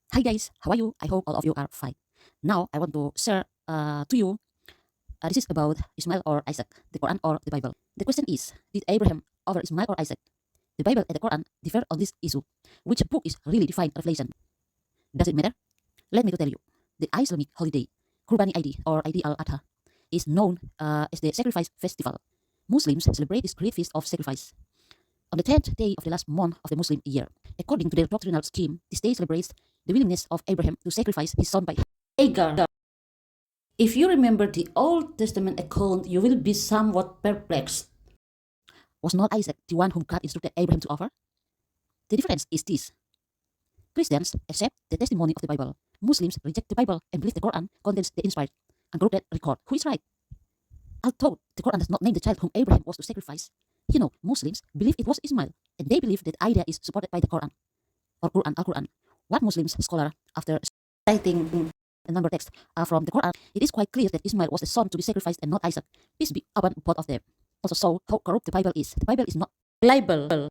Hi guys, how are you? I hope all of you are fine. Now I want to share to you. This is about Ismail or Isaac, the Quran or the Bible. The question is, did Abraham over Ismail or Isaac? The Bible and the Quran differ on this issue. Which book is really defined revelation? Does it matter? Let me to tell you. The Islamic holiday, Qurbani Eid or Eid al-Adha, is known as the sacrifice festival. Muslims celebrate this great feast of sacrifice on the 10th day of the last month of the Muslim year. According to their doctrinal scheme, this day celebrates the willingness of Abraham to sacrifice his son by Hagar. If you remember the Old Testament account, you will be somewhat perplexed. Was not Isaac the one whom God instructed Abraham to offer? The difference is this. Christians accept the testimony of the Bible. Muslims reject the Bible and believe the Quran contains the inspired, uncorrupted record. Who is right? Although the Quran does not name the child whom Abraham was to sacrifice, Muslims believe it was Ismail, and they believe that idea is supported by the Quran, or Quran, Al-Quran. One Muslim scholar, after citing a number of texts from the Quran, it is quite clear that Ismail was the son to be sacrificed and not Isaac. Peace be upon both of them. Also show how corrupt the Bible is. The Bible is not reliable.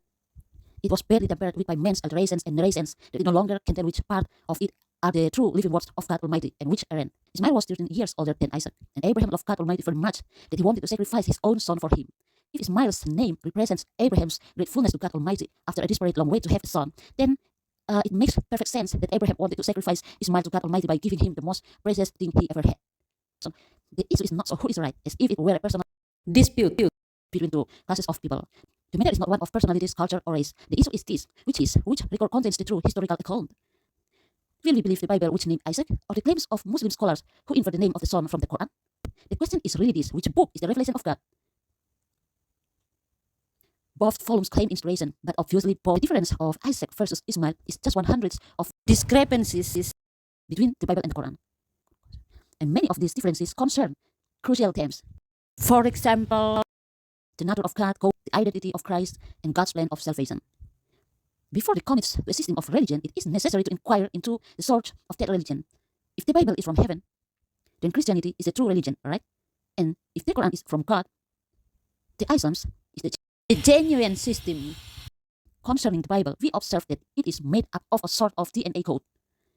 It was barely tampered with by men's alterations and narrations that it no longer can tell which part of it are the true living words of God Almighty and which aren't. Ismail was 13 years older than Isaac, and Abraham loved God Almighty very much that he wanted to sacrifice his own son for him. If Ismail's name represents Abraham's gratefulness to God Almighty after a desperate long wait to have a son, then it makes perfect sense that Abraham wanted to sacrifice Ismail to God Almighty by giving him the most precious thing he ever had. So the issue is not so who is right, as if it were a personal dispute between two classes of people. The matter is not one of personalities, culture, or race. The issue is this, which record contains the true historical account. Will we believe the Bible which named Isaac, or the claims of Muslim scholars who infer the name of the son from the Quran? The question is really this, which book is the revelation of God? Both volumes claim inspiration, but obviously the difference of Isaac versus Ismail is just one hundredth of discrepancies between the Bible and the Quran. And many of these differences concern crucial themes. For example, the nature of God, the identity of Christ, and God's plan of salvation. Before the commits to a system of religion, it is necessary to inquire into the source of that religion. If the Bible is from heaven, then Christianity is a true religion, right? And if the Quran is from God, the Islam is the genuine system. Concerning the Bible, we observe that it is made up of a sort of DNA code,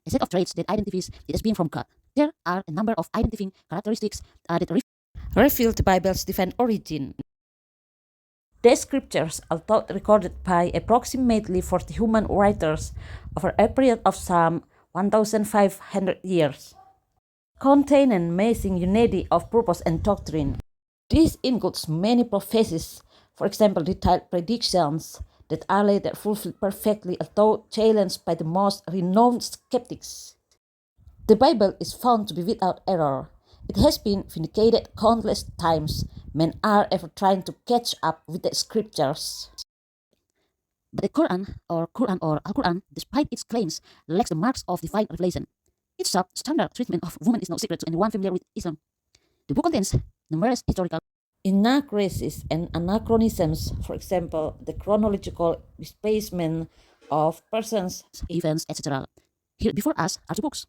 a set of traits that identifies it as being from God. There are a number of identifying characteristics that reveal the Bible's divine origin. The scriptures, although recorded by approximately 40 human writers over a period of some 1,500 years, contain an amazing unity of purpose and doctrine. This includes many prophecies, for example, detailed predictions that are later fulfilled perfectly, although challenged by the most renowned skeptics. The Bible is found to be without error. It has been vindicated countless times. Men are ever trying to catch up with the scriptures. But the Quran or Al-Quran, despite its claims, lacks the marks of divine revelation. Its standard treatment of women is no secret to anyone familiar with Islam. The book contains numerous historical inaccuracies and anachronisms, for example, the chronological displacement of persons, events, etc. Here before us are two books.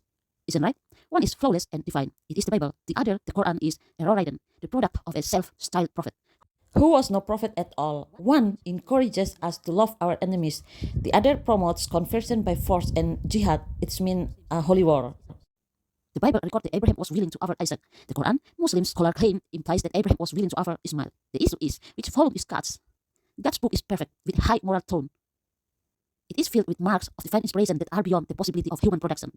Isn't right? One is flawless and divine. It is the Bible. The other, the Quran, is error-ridden, the product of a self-styled prophet, who was no prophet at all. One encourages us to love our enemies. The other promotes conversion by force and jihad. It's mean a holy war. The Bible records that Abraham was willing to offer Isaac. The Quran, Muslim scholar claim, implies that Abraham was willing to offer Ismail. The issue is, which volume is God's? God's book is perfect, with high moral tone. It is filled with marks of divine inspiration that are beyond the possibility of human production.